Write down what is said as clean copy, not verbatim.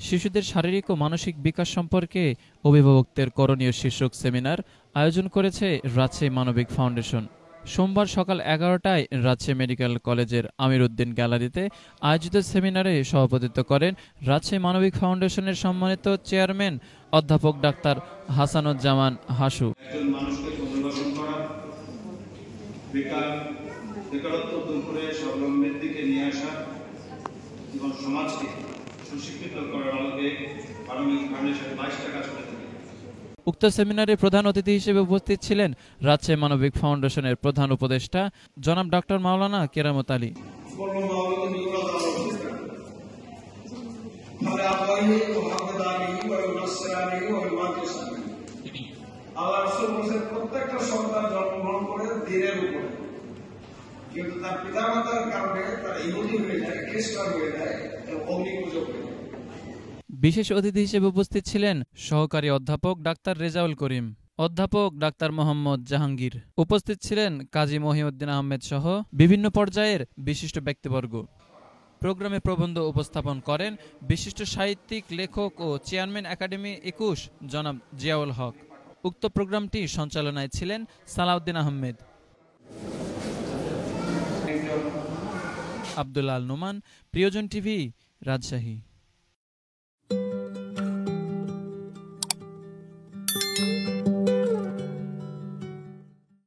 শিশুদের শারীরিক ও মানসিক বিকাশ সম্পর্কে অভিভাবকদের করণীয় শীর্ষক সেমিনার আয়োজন করেছে রাজশাহী মানবিক ফাউন্ডেশন। সোমবার সকাল 11টায় রাজশাহী মেডিকেল কলেজের আমির উদ্দিন গ্যালারিতে আয়োজিত সেমিনারে সভাপতিত্ব করেন রাজশাহী মানবিক ফাউন্ডেশনের সম্মানিত চেয়ারম্যান অধ্যাপক ডাক্তার হাসানুজ্জামান হাসু। বেকারত্ব দূর করে স্বাবলম্বীর দিকে নিয়ে আসা এবং সমাজকে সুশিক্ষিত করার আলোকে মানবিক ফাউন্ডেশন 22টা কাজ করে থাকে। উক্ত সেমিনারে প্রধান অতিথি হিসেবে উপস্থিত ছিলেন রাজশাহী মানবিক ফাউন্ডেশনের প্রধান উপদেষ্টা জনাব ডক্টর মাওলানা কেরামত আলী। প্রত্যেকটা সন্তান জন্মগ্রহণ করে দিনের উপরে, কিন্তু তার পিতামাতার কারণে তার ইহুদি হয়ে যায়, খ্রিস্টান হয়ে যায়, অগ্নিপূজক হয়ে যায়। বিশেষ অতিথি হিসেবে উপস্থিত ছিলেন সহকারী অধ্যাপক ডাক্তার রেজাউল করিম, অধ্যাপক ডাক্তার মোহাম্মদ জাহাঙ্গীর। উপস্থিত ছিলেন কাজী মহিউদ্দিন আহমেদ সহ বিভিন্ন পর্যায়ের বিশিষ্ট ব্যক্তিবর্গ। প্রোগ্রামে প্রবন্ধ উপস্থাপন করেন বিশিষ্ট সাহিত্যিক, লেখক ও চেয়ারম্যান একাডেমি 21 জনাব জিয়াউল হক। উক্ত প্রোগ্রামটি সঞ্চালনায় ছিলেন সালাউদ্দিন আহমেদ। আব্দুল আল নোমান, প্রিয়জন টিভি, রাজশাহী।